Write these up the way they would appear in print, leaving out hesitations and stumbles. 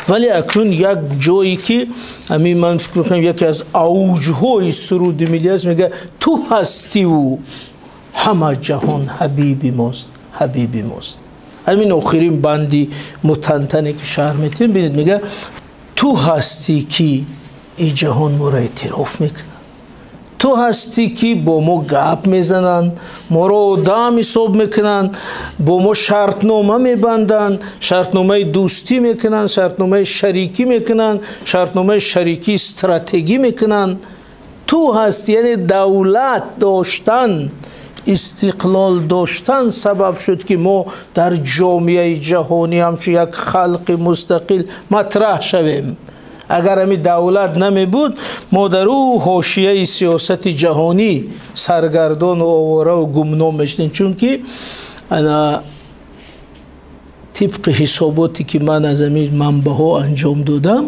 ولی اکنون یک جایی که همین من فکر میکنم یکی از اوجهای سرود ملی است، میگه تو هستی و همه جهان حبیبی ماست، حبیبی ماست. همین آخرین بندی متنتنه که شهر میتین بینید، میگه تو هستی که ای جهان ما را اعتراف میکنه، تو هستی که با ما گپ میزنن، ما را آدم حساب میکنن، با ما شرطنامه میبندن، شرطنامه دوستی میکنن، شرطنامه شریکی میکنن، شرطنامه شریکی استراتژی میکنن. تو هستی یعنی دولت داشتن، استقلال داشتن سبب شد که ما در جامعه جهانی همچون یک خلق مستقل مطرح شویم. اگر همی دولت نمی بود ما در او حاشیه سیاست جهانی سرگردان و آواره و گمنام میشدیم. چون که طبق حساباتی که من از این منبع ها انجام دادم،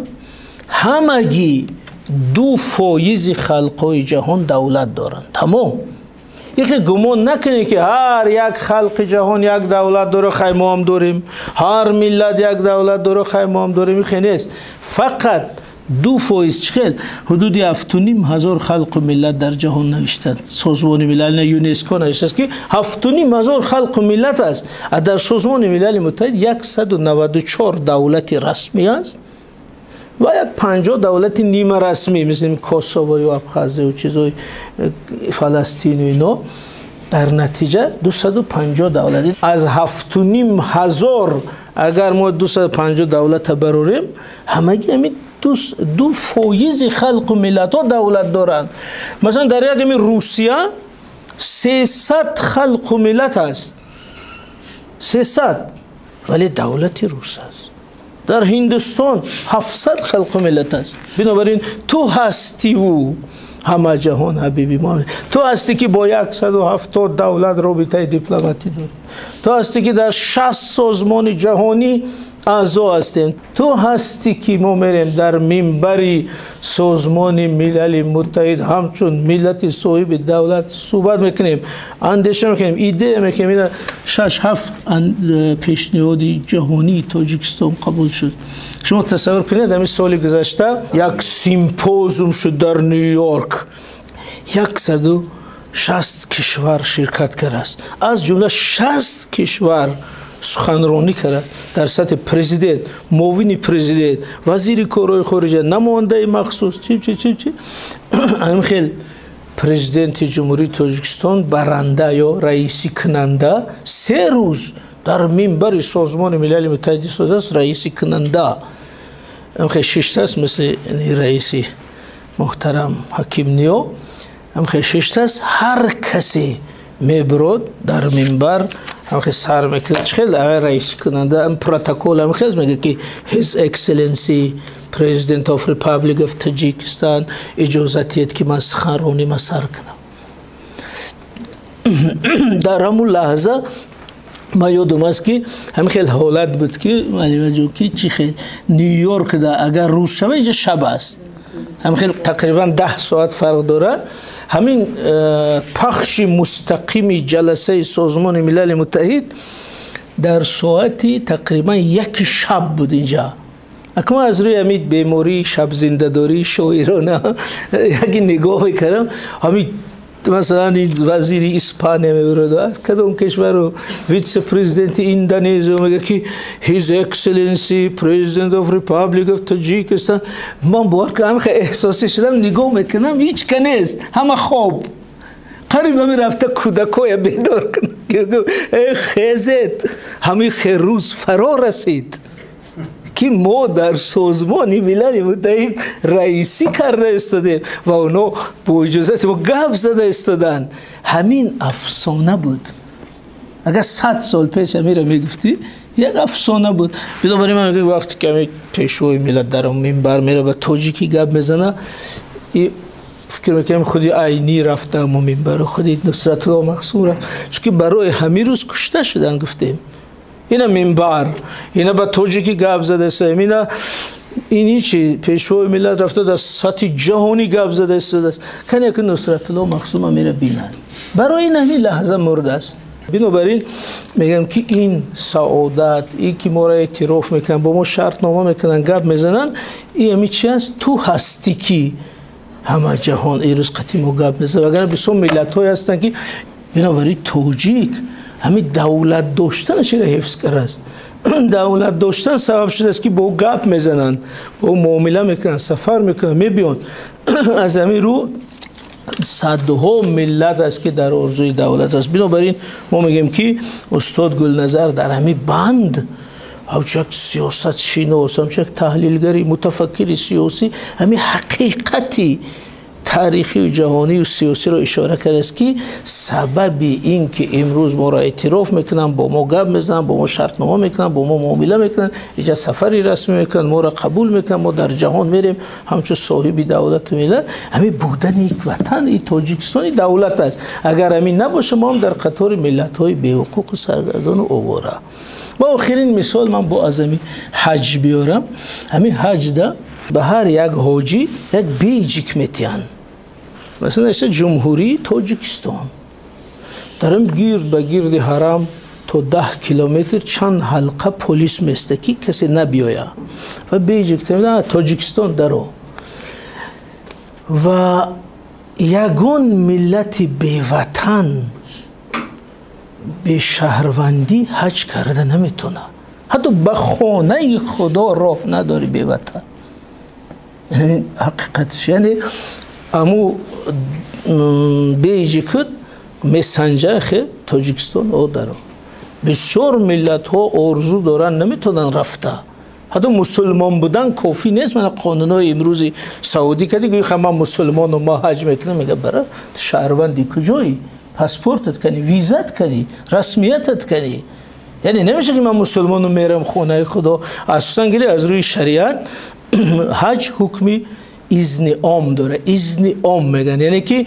همگی 2% خلقای جهان دولت دارند. تمام. یکی گمان نکنی که هر یک خلق جهان یک دولت داره، خیلی ما هم داریم، هر ملت یک دولت داره، خیلی ما هم داریم. خیلی نیست. فقط 2% چخیل حدود 7,500 خلق و ملت در جهان نوشتند. سازمان ملل یونسکو نوشته که 7,500 خلق و ملت است. در سازمان ملل متحد 194 دولت رسمی است و یک 50 دولت نیمه رسمی مثل کوسوو و ابخازی و چیزای فلسطین و اینا. در نتیجه 250 دولت از 7,500 اگر ما 250 دولت براریم، همگی همین 2% خلق و ملت ها دولت دارند. مثلا در یک روسیه 300 خلق و ملت است، 300، ولی دولت روس است. در هندوستان 700 خلق و ملت است. بنابراین تو هستی و همه جهان حبیبی ما. تو هستی که با 170 دولت رابطه دیپلماتی داری. تو هستی که در 60 سازمان جهانی اعضا هستیم. تو هستی که ما میریم در منبری سازمان ملل متحد همچون ملت صاحب دولت صحبت میکنیم، اندیشه میکنیم، ایده میکنیم. 6-7 پیشنهاد جهانی تاجیکستان قبول شد. شما تصور کنید همین سال گذشته یک سیمپوزیوم شد در نیویورک، 160 کشور شرکت کرده است. از جمله 60 کشور سخنرانی کرد در سطح پرزیدنت، معاون پرزیدنت، وزیر کارهای خارجه، نماینده مخصوص چی همین خیلی پرزیدنت جمهوری تاجیکستان برنده یا رئیسی کننده 3 روز در منبر سازمان ملل متحد ایستاده است. رئیسی کننده هم خیلی 6 است، مثل رئیسی محترم حکیم نیو هم خیلی 6 است. هر کسی میبرد در منبر هم خیلی سر میکنه. خیلی رئیس کننده هم پروتکل هم خیلی میگه که His Excellency President of Republic of Tajikistan اجازتیت که من سخنرانی ما سر کنم. در همون لحظه ما یادم است که همین خیلی حالت بود که معلومه جو که چی خیلی نیویورک ده اگر روز شبه اینجا شب است، همین خیلی تقریبا 10 ساعت فرق داره. همین پخش مستقیم جلسه سازمان ملل متحد در ساعتی تقریبا 1 شب بود اینجا. اکنون از روی همین بیماری شب زنده‌داری شاعرانه یک نگاه کردم، همین مثلا وزیر اسپانیا میبرد، کدام کشور رو ویس پرزیدنت اندونزیا میگه که His Excellency President of Republic of Tajikistan. من باور کنم خیلی احساسی شدم، نگاه میکنم هیچ کنیست، همه خواب. قریب همی رفته کودکای بیدار کنم که خیزت همین روز فرا رسید که ما در سازمان ملل متحد رئیسی کرده استادیم و اونا با اجازت ما گپ زده استادن. همین افسانه بود. اگر 100 سال پیش امیر میگفتی یک افسانه بود. بنابراین من میگم وقتی که پیشوای ملت در منبر میره و تاجیکی گپ میزنه، فکر میکنم خودی عینی رفته اما منبر، خودی نصرت الله مقصوم رفت، چون که برای همین روز کشته شدن. گفتیم اینا منبر، اینا با تاجیکی گپ زده است، اینا اینی چی پیشوای ملت رفته در سطح جهانی گپ زده است. کنی که نصرت الله مقصوم میره بینن، برای این همین لحظه مرده است. بنابراین میگم که این سعادت، این که ما را اعتراف میکنن، با ما شرط نامه میکنن، گپ میزنن، این همی چی هست؟ تو هستی که همه جهان ایروز قطعی ما گپ میزنن. اگر بسیار ملت های هستن که بنابراین توجیک همین دولت داشتنش را حفظ کرده است. دولت داشتن سبب شده است که با گپ میزنن، با معامله میکنن، سفر میکنن، میبیان. از همین رو صدها ملت است که در آرزوی دولت است. بنابراین ما میگیم که استاد گلنظر در همین بند همچنین سیاست شناس، همچنین تحلیلگری، متفکر سیاسی، همین حقیقتی تاریخی و جهانی و سیاسی را اشاره کرده است که سبب این که امروز ما را اعتراف میکنن، با ما گپ میزنن، با ما شرط نامه میکنن، با ما معامله میکنن، اینجا سفری رسمی میکنن، ما را قبول میکنن، ما در جهان میریم همچون صاحب دولت و ملت. همین بودن یک وطن، این تاجیکستان دولت است. اگر همین نباشه ما هم در قطار ملت های بی حقوق و سرگردان و اواره. و آخرین مثال من با ازمی حج بیارم. همین حج ده به هر یک حاجی یک بیجیک میتین. مثلا ایسا جمهوری تاجیکستان درم گیرد به گیرد حرم تا 10 کیلومتر چند حلقه پلیس میسته که کسی نبیاید و بیجیک تاجیکستان درو. و یگون ملت بیوطن به شهروندی حج کرده نمیتونه. حتی به خانه خدا راه نداری بیوطن. یعنی حقیقتش یعنی امو بیجیکت مسنجه خی تاجیکستان او دارو. بسیار ملت ها آرزو دارن نمیتونن رفته. حتی مسلمان بودن کافی نیست. من قانونای امروزی سعودی کردی که من مسلمان و ما حج میکنم، میگه برای شهروندی کجایی؟ پاسپورتت کنی، ویزات کنی، رسمیتت کنی. یعنی نمیشه که من مسلمانو میرم خونه خدا. اساسا گیری از روی شریعت حج حکمی اذن عام داره. اذن عام میگن یعنی که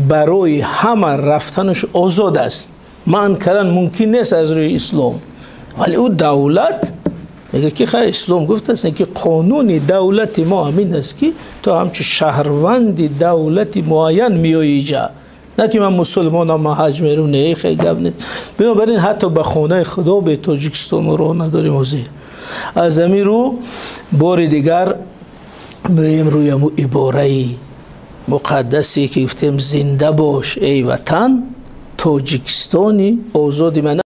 برای همه رفتنش آزاد است. من کردن ممکن نیست از روی اسلام. ولی او دولت میگه که خیلی اسلام گفته است که قانون دولت ما همین است که تو همچون شهروند دولت معین میایی اینجا. نه که من مسلمانم من حج میرم، نه خیلی گپ نیست. بنابراین حتی به خانه خدا به تاجیکستان ما راه نداریم. از همین رو بار دیگر میایم روی امو عباره مقدسی که گفتیم زنده باش ای وطن، تاجیکستانی آزادی من.